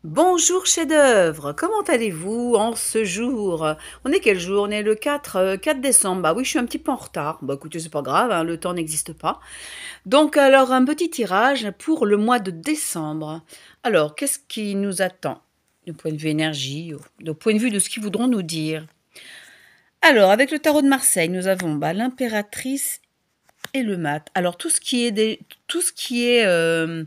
Bonjour chef-d'œuvre, comment allez-vous en ce jour? On est quel jour? On est le 4 décembre. Bah oui, je suis un petit peu en retard. Bah écoutez, c'est pas grave, hein, le temps n'existe pas. Donc alors un petit tirage pour le mois de décembre. Alors, qu'est-ce qui nous attend? Du point de vue énergie, du point de vue de ce qu'ils voudront nous dire. Alors, avec le tarot de Marseille, nous avons l'impératrice et le mat. Alors tout ce qui est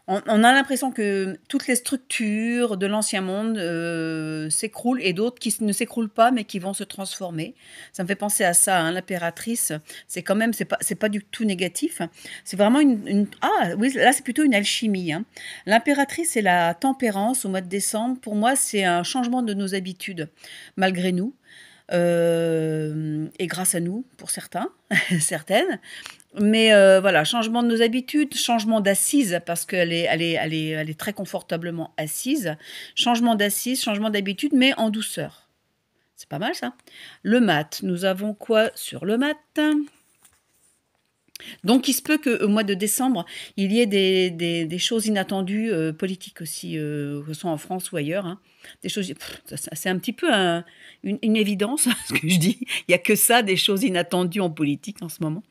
on a l'impression que toutes les structures de l'ancien monde, s'écroulent et d'autres qui ne s'écroulent pas, mais qui vont se transformer. Ça me fait penser à ça, hein, l'impératrice, c'est quand même c'est pas du tout négatif. C'est vraiment une ah oui, là, c'est plutôt une alchimie, hein. L'impératrice, c'est la tempérance au mois de décembre. Pour moi, c'est un changement de nos habitudes, malgré nous, et grâce à nous, pour certains, certaines. Mais voilà, changement de nos habitudes, changement d'assise parce qu'elle est très confortablement assise. Changement d'assise, changement d'habitude, mais en douceur. C'est pas mal ça. Le mat, nous avons quoi sur le mat? Donc il se peut qu'au mois de décembre, il y ait des choses inattendues, politiques aussi, que ce soit en France ou ailleurs, hein. Des choses c'est un petit peu une évidence ce que je dis. Il y a que ça, des choses inattendues en politique en ce moment.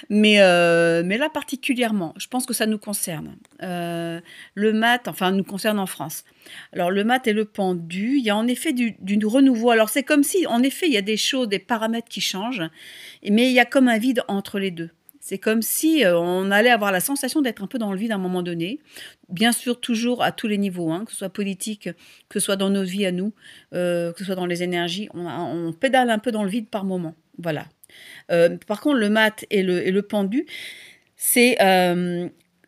Mais là particulièrement, je pense que ça nous concerne. Le mat, enfin nous concerne en France. Alors le mat et le pendu, il y a en effet du renouveau. Alors c'est comme si, en effet, il y a des choses, des paramètres qui changent, mais il y a comme un vide entre les deux. C'est comme si on allait avoir la sensation d'être un peu dans le vide à un moment donné. Bien sûr, toujours à tous les niveaux, hein, que ce soit politique, que ce soit dans nos vies à nous, que ce soit dans les énergies. On pédale un peu dans le vide par moment. Voilà. Par contre, le mat et le pendu, c'est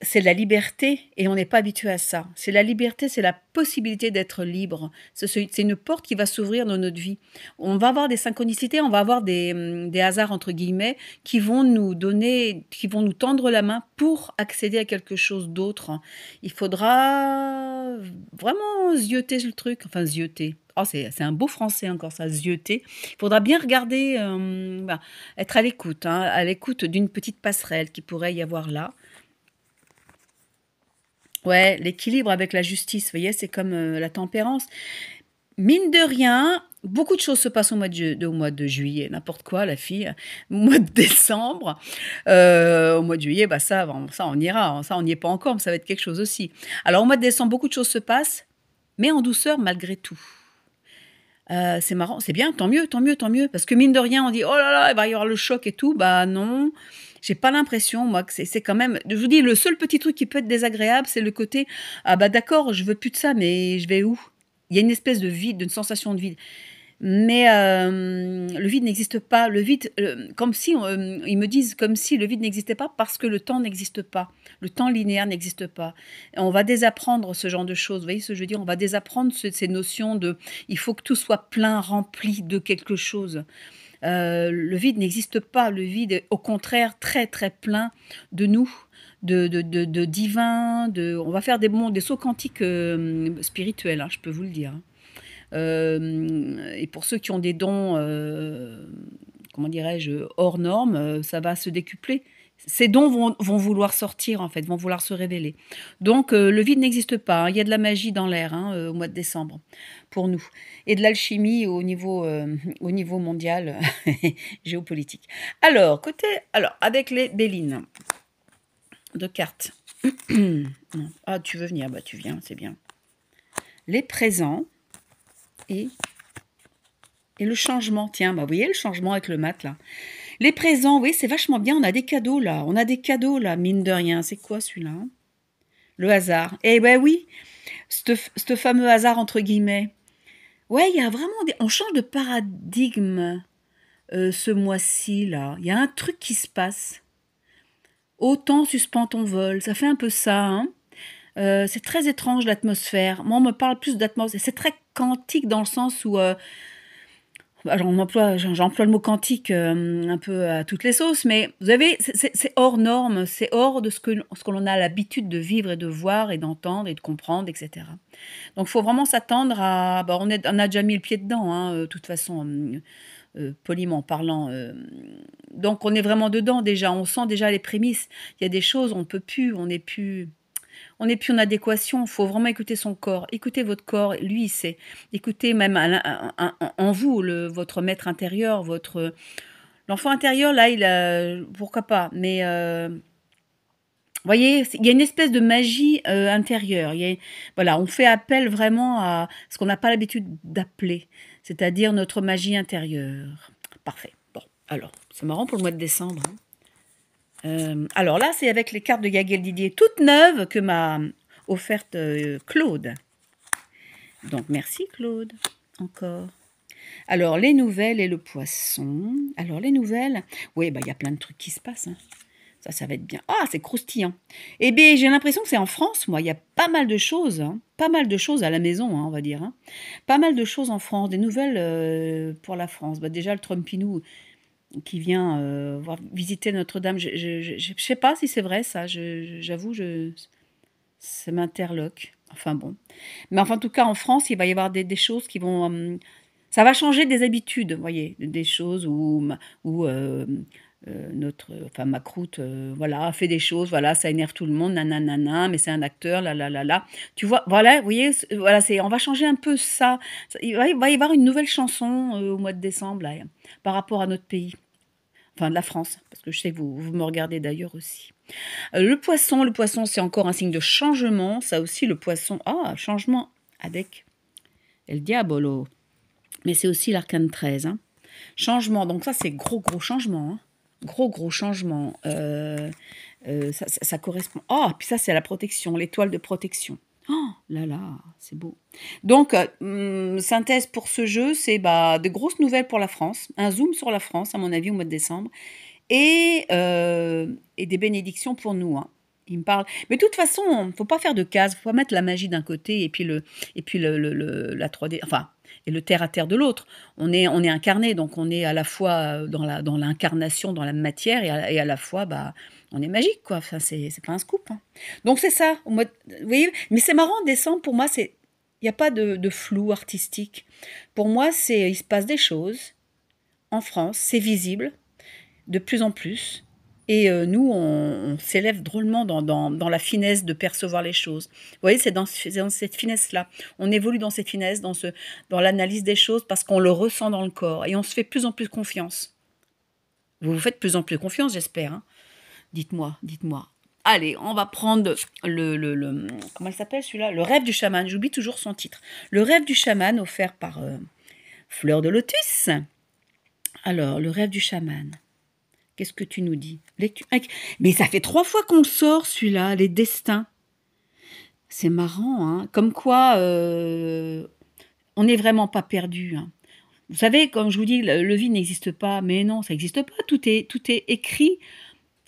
c'est la liberté et on n'est pas habitué à ça. C'est la liberté, c'est la possibilité d'être libre. C'est une porte qui va s'ouvrir dans notre vie. On va avoir des synchronicités, on va avoir des hasards entre guillemets qui vont nous donner, qui vont nous tendre la main pour accéder à quelque chose d'autre. Il faudra vraiment zioter le truc, enfin zioter. Oh, c'est un beau français encore ça, zioter. Il faudra bien regarder, être à l'écoute d'une petite passerelle qui pourrait y avoir là. Ouais, l'équilibre avec la justice, vous voyez, c'est comme la tempérance. Mine de rien, beaucoup de choses se passent au mois de juillet, n'importe quoi, la fille. Au mois de décembre, au mois de juillet, bah ça, on ira. Hein, ça, on n'y est pas encore, mais ça va être quelque chose aussi. Alors, au mois de décembre, beaucoup de choses se passent, mais en douceur malgré tout. C'est marrant, c'est bien, tant mieux, tant mieux, tant mieux. Parce que mine de rien, on dit: «Oh là là, il va y avoir le choc et tout». Bah non, j'ai pas l'impression moi que c'est quand même je vous dis le seul petit truc qui peut être désagréable, c'est le côté: «Ah bah d'accord, je veux plus de ça, mais je vais où?» Il y a une espèce de vide, d'une sensation de vide. Mais le vide n'existe pas. Le vide, comme si, ils me disent comme si le vide n'existait pas parce que le temps n'existe pas. Le temps linéaire n'existe pas. Et on va désapprendre ce genre de choses. Vous voyez ce que je veux dire? On va désapprendre ces notions de il faut que tout soit plein, rempli de quelque chose. Le vide n'existe pas. Le vide est au contraire très, très plein de nous, de divin, on va faire des sauts quantiques spirituels, hein, je peux vous le dire, hein. Et pour ceux qui ont des dons, comment dirais-je, hors normes, ça va se décupler. Ces dons vont vouloir sortir en fait, vont vouloir se révéler. Donc le vide n'existe pas, hein. Il y a de la magie dans l'air, hein, au mois de décembre, pour nous et de l'alchimie au niveau mondial géopolitique. Alors avec les bélines de cartes. Non. Ah, tu veux venir? Bah tu viens, c'est bien. Les présents et le changement, tiens, bah, vous voyez le changement avec le mat là. Les présents, oui, c'est vachement bien, on a des cadeaux là. On a des cadeaux là, mine de rien. C'est quoi celui-là? Le hasard. Eh ben oui, ce fameux hasard entre guillemets. Ouais, il y a vraiment on change de paradigme ce mois-ci là. Il y a un truc qui se passe. Autant suspend ton vol. Ça fait un peu ça, hein. C'est très étrange l'atmosphère. Moi, on me parle plus d'atmosphère. C'est très quantique dans le sens où alors j'emploie le mot quantique un peu à toutes les sauces, mais vous savez, c'est hors norme, c'est hors de ce que l'on a l'habitude de vivre et de voir et d'entendre et de comprendre, etc. Donc, il faut vraiment s'attendre à. Bah, on a déjà mis le pied dedans, hein, de toute façon, poliment parlant. Donc, on est vraiment dedans déjà, on sent déjà les prémices. Il y a des choses, on peut plus, on n'est plus. On n'est plus en adéquation, il faut vraiment écouter son corps. Écoutez votre corps, lui, il sait. Écoutez même en vous, votre maître intérieur, l'enfant intérieur, là, pourquoi pas. Mais voyez, il y a une espèce de magie intérieure. Voilà, on fait appel vraiment à ce qu'on n'a pas l'habitude d'appeler, c'est-à-dire notre magie intérieure. Parfait. Bon, alors, c'est marrant pour le mois de décembre. Alors là, c'est avec les cartes de Gaël Didier toutes neuves que m'a offerte Claude. Donc, merci Claude, encore. Alors, les nouvelles et le poisson. Alors, les nouvelles, oui, bah, y a plein de trucs qui se passent. Hein. Ça va être bien. Ah, c'est croustillant. Eh bien, j'ai l'impression que c'est en France, moi. Il y a pas mal de choses. Hein. Pas mal de choses à la maison, hein, on va dire. Hein. Pas mal de choses en France. Des nouvelles pour la France. Bah, déjà, le Trumpinou qui vient visiter Notre-Dame. Je sais pas si c'est vrai, ça. J'avoue, ça m'interloque. Enfin, bon. Mais enfin, en tout cas, en France, il va y avoir des choses qui vont... ça va changer des habitudes, vous voyez. Des choses où ma croûte, voilà, fait des choses, voilà, ça énerve tout le monde, nanana, mais c'est un acteur, là. Tu vois, voilà, vous voyez, voilà, on va changer un peu ça. Il va y avoir une nouvelle chanson au mois de décembre, là, par rapport à notre pays. Enfin, de la France, parce que je sais que vous me regardez d'ailleurs aussi. Le poisson, c'est encore un signe de changement. Ça aussi, le poisson, changement avec El Diabolo. Mais c'est aussi l'arcane 13. Hein. Changement, donc ça, c'est gros changement. Hein. Gros changement. Ça correspond. Puis ça, c'est la protection, l'étoile de protection. Oh là là, c'est beau. Donc, synthèse pour ce jeu, c'est de grosses nouvelles pour la France. Un zoom sur la France, à mon avis, au mois de décembre. Et des bénédictions pour nous. Hein. Il me parle. Mais de toute façon, il ne faut pas faire de cases. Il faut pas mettre la magie d'un côté et puis la 3D. Enfin, et le terre à terre de l'autre. On est incarné, donc on est à la fois dans l'incarnation, dans la matière, et à la fois, on est magique, quoi. Enfin, c'est pas un scoop. Hein. Donc c'est ça. Vous voyez, mais c'est marrant, décembre, pour moi, il n'y a pas de flou artistique. Pour moi, il se passe des choses en France, c'est visible, de plus en plus. Et nous, on s'élève drôlement dans la finesse de percevoir les choses. Vous voyez, c'est dans cette finesse-là. On évolue dans cette finesse, dans l'analyse des choses, parce qu'on le ressent dans le corps. Et on se fait de plus en plus confiance. Vous vous faites de plus en plus confiance, j'espère. Hein. Dites-moi. Allez, on va prendre comment il s'appelle celui-là? Le rêve du chaman. J'oublie toujours son titre. Le rêve du chaman, offert par Fleur de Lotus. Alors, le rêve du chaman. Qu'est-ce que tu nous dis? Mais ça fait 3 fois qu'on le sort, celui-là, les destins. C'est marrant, hein. Comme quoi, on n'est vraiment pas perdu. Hein. Vous savez, comme je vous dis, le vide n'existe pas. Mais non, ça n'existe pas. Tout est écrit.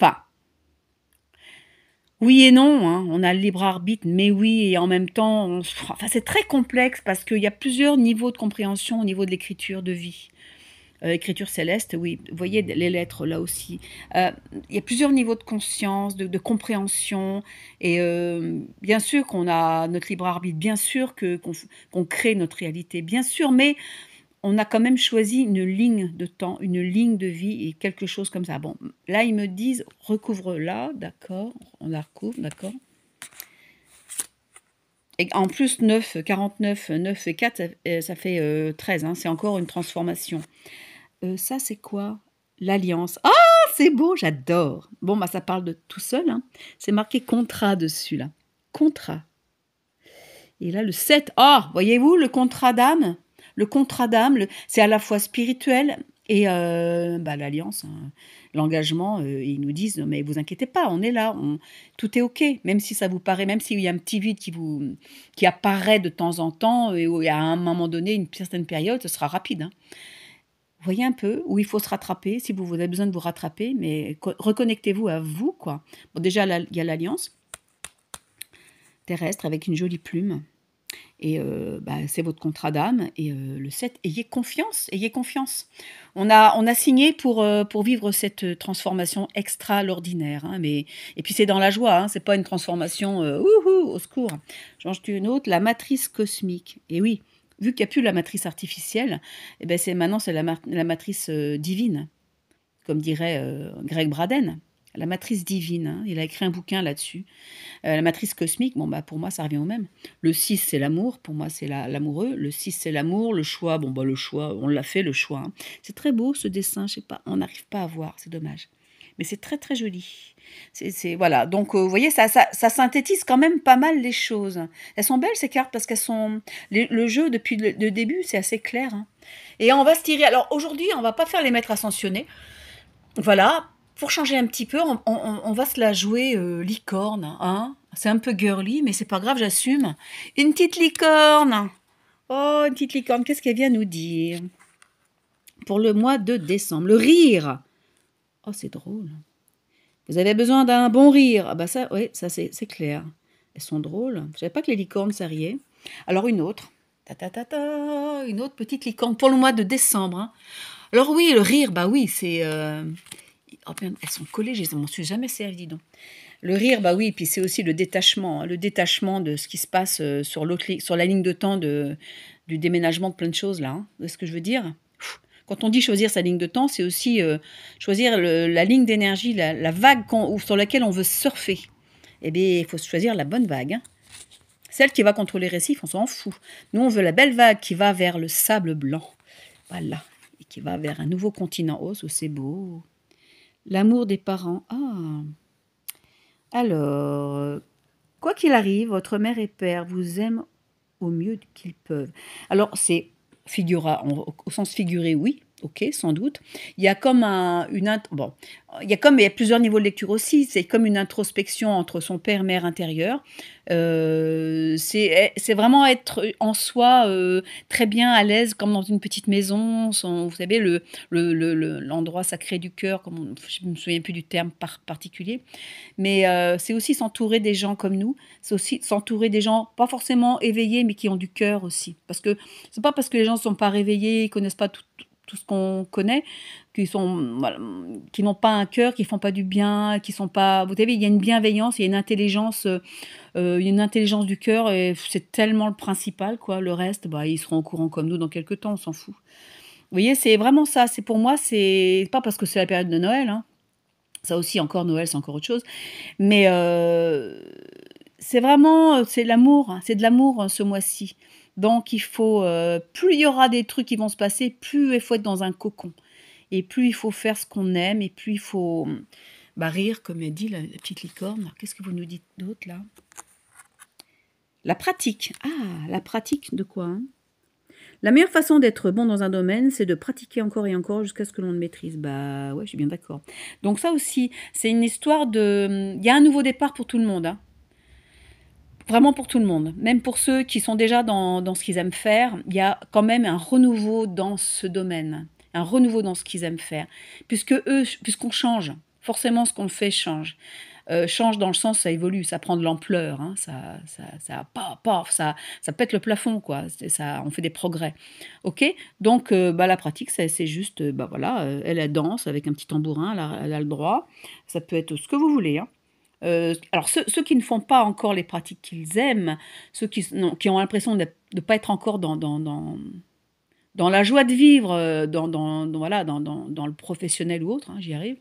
Enfin, oui et non. Hein. On a le libre arbitre, mais oui, et en même temps, c'est très complexe parce qu'il y a plusieurs niveaux de compréhension au niveau de l'écriture de vie. Écriture céleste, oui, vous voyez les lettres là aussi. Il y a plusieurs niveaux de conscience, de compréhension, et bien sûr qu'on a notre libre arbitre, bien sûr qu'on crée notre réalité, bien sûr, mais on a quand même choisi une ligne de temps, une ligne de vie et quelque chose comme ça. Bon, là ils me disent recouvre-la, d'accord, on la recouvre, d'accord. Et en plus 9, 49, 9 et 4, ça fait 13, hein, c'est encore une transformation. Ça, c'est quoi? L'alliance. Ah, c'est beau, j'adore. Bon, ça parle de tout seul. Hein. C'est marqué contrat dessus, là. Contrat. Et là, le 7. Voyez-vous, le contrat d'âme. Le contrat d'âme, c'est à la fois spirituel et l'alliance, hein, l'engagement. Ils nous disent, mais vous inquiétez pas, on est là. Tout est OK. Même si ça vous paraît, même s'il y a un petit vide qui apparaît de temps en temps, et à un moment donné, une certaine période, ce sera rapide. Hein. Vous voyez un peu où il faut se rattraper, si vous avez besoin de vous rattraper, mais reconnectez-vous à vous, quoi. Bon, déjà, il y a l'alliance terrestre avec une jolie plume. Et c'est votre contrat d'âme. Et le 7, ayez confiance, ayez confiance. On a signé pour vivre cette transformation extraordinaire. Hein, et puis c'est dans la joie, hein, c'est pas une transformation au secours. Change-tu une autre, la matrice cosmique. Et oui, vu qu'il n'y a plus la matrice artificielle, maintenant c'est la matrice divine, comme dirait Greg Braden. La matrice divine, hein. Il a écrit un bouquin là-dessus. La matrice cosmique, bon, bah, pour moi, ça revient au même. Le 6, c'est l'amour. Pour moi, c'est l'amoureux. Le 6, c'est l'amour. Le choix, bon, bah, le choix, on l'a fait, le choix, hein. C'est très beau, ce dessin. Je sais pas, on n'arrive pas à voir, c'est dommage. Mais c'est très, très joli. Voilà. Donc, vous voyez, ça synthétise quand même pas mal les choses. Elles sont belles, ces cartes, parce qu'elles sont... Le jeu, depuis le début, c'est assez clair, hein. Et on va se tirer... Alors, aujourd'hui, on va pas faire les maîtres ascensionnés. Voilà, pour changer un petit peu, on va se la jouer licorne, hein. C'est un peu girly, mais c'est pas grave, j'assume. Une petite licorne. Oh, une petite licorne, qu'est-ce qu'elle vient nous dire pour le mois de décembre? Le rire. Oh, c'est drôle. Vous avez besoin d'un bon rire. Ah bah ça, oui, ça c'est clair. Elles sont drôles. Je savais pas que les licornes, ça riait. Alors une autre. Ta ta ta ta, une autre petite licorne pour le mois de décembre, hein. Alors oui, le rire, bah oui, c'est... Oh, elles sont collées, je m'en suis jamais servi, dis donc. Le rire, bah oui, puis c'est aussi le détachement, hein, le détachement de ce qui se passe sur la ligne de temps du déménagement de plein de choses, là, hein. Vous voyez ce que je veux dire? Quand on dit choisir sa ligne de temps, c'est aussi choisir la ligne d'énergie, la vague sur laquelle on veut surfer. Eh bien, il faut choisir la bonne vague, hein. Celle qui va contre les récifs, on s'en fout. Nous, on veut la belle vague qui va vers le sable blanc. Voilà. Et qui va vers un nouveau continent. Oh, c'est beau. L'amour des parents. Ah. Alors, quoi qu'il arrive, votre mère et père vous aiment au mieux qu'ils peuvent. Alors, c'est au sens figuré, oui, ok, sans doute. Il y a comme bon, il y a plusieurs niveaux de lecture aussi. C'est comme une introspection entre son père, mère intérieur. C'est vraiment être en soi très bien à l'aise, comme dans une petite maison. Vous savez, l'endroit sacré du cœur, je ne me souviens plus du terme particulier. Mais c'est aussi s'entourer des gens comme nous. C'est aussi s'entourer des gens pas forcément éveillés, mais qui ont du cœur aussi. Parce que c'est pas parce que les gens ne sont pas réveillés, ils connaissent pas tout ce qu'on connaît, voilà, qui n'ont pas un cœur, qui font pas du bien, qui sont pas... Vous savez, il y a une bienveillance, il y a une intelligence du cœur, et c'est tellement le principal, quoi. Le reste, bah, ils seront au courant comme nous dans quelques temps, on s'en fout. Vous voyez, c'est vraiment ça. C'est pour moi, c'est pas parce que c'est la période de Noël, hein. Ça aussi, encore Noël, c'est encore autre chose. Mais c'est vraiment, c'est l'amour, hein, c'est de l'amour, ce mois-ci. Donc il faut, plus il y aura des trucs qui vont se passer, plus il faut être dans un cocon. Et plus il faut faire ce qu'on aime, et plus il faut bah, rire, comme elle dit, la petite licorne. Qu'est-ce que vous nous dites d'autre, là? La pratique. Ah, la pratique de quoi, hein? La meilleure façon d'être bon dans un domaine, c'est de pratiquer encore et encore jusqu'à ce que l'on le maîtrise. Bah ouais, je suis bien d'accord. Donc ça aussi, c'est une histoire de... Il y a un nouveau départ pour tout le monde, hein. Vraiment pour tout le monde. Même pour ceux qui sont déjà dans ce qu'ils aiment faire, il y a quand même un renouveau dans ce domaine. Un renouveau dans ce qu'ils aiment faire. Puisqu'on change. Forcément, ce qu'on fait change. Change dans le sens, ça évolue, ça prend de l'ampleur, hein, ça pète le plafond, quoi. On fait des progrès. Ok. Donc, bah, la pratique, c'est juste, bah voilà, elle danse avec un petit tambourin, elle a le droit. Ça peut être ce que vous voulez, hein. Alors, ceux qui ne font pas encore les pratiques qu'ils aiment, ceux qui ont l'impression de ne pas être encore dans la joie de vivre, voilà, dans le professionnel ou autre, hein, j'y arrive.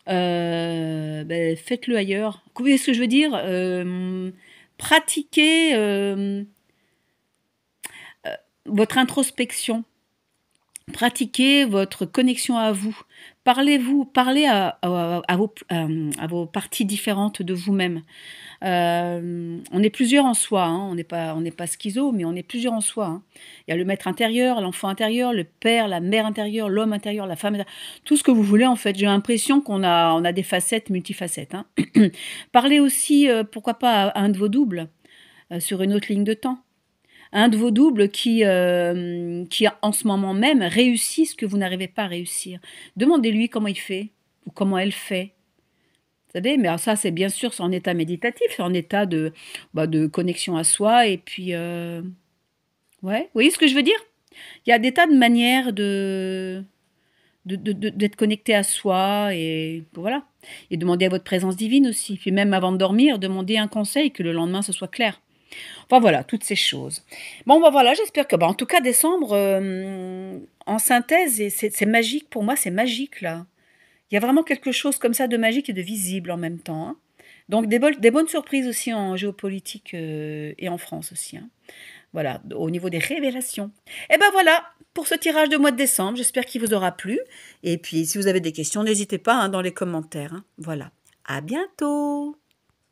Ben, faites-le ailleurs. Vous voyez ce que je veux dire? Pratiquez votre introspection. Pratiquez votre connexion à vous. Parlez à vos parties différentes de vous-même. On est plusieurs en soi, hein. On n'est pas schizo, mais on est plusieurs en soi, hein. Il y a le maître intérieur, l'enfant intérieur, le père, la mère intérieure, l'homme intérieur, la femme intérieure, tout ce que vous voulez en fait. J'ai l'impression on a des facettes, multifacettes, hein. Parlez aussi, pourquoi pas, à un de vos doubles, sur une autre ligne de temps. Un de vos doubles qui en ce moment même réussit ce que vous n'arrivez pas à réussir. Demandez-lui comment il fait ou comment elle fait. Vous savez, mais alors ça, c'est bien sûr, c'est en état méditatif, c'est en état de connexion à soi. Et puis, ouais, vous voyez ce que je veux dire? Il y a des tas de manières d'être connecté à soi. Et voilà. Et demandez à votre présence divine aussi. Puis même avant de dormir, demandez un conseil, que le lendemain, ce soit clair. Enfin voilà, toutes ces choses. Bon, bah voilà, j'espère que, en tout cas, décembre, en synthèse, c'est magique, pour moi, c'est magique, là. Il y a vraiment quelque chose comme ça de magique et de visible en même temps, hein. Donc des bonnes surprises aussi en géopolitique, et en France aussi, hein. Voilà, au niveau des révélations. Et ben voilà, pour ce tirage de mois de décembre, j'espère qu'il vous aura plu. Et puis si vous avez des questions, n'hésitez pas, hein, dans les commentaires, hein. Voilà. À bientôt!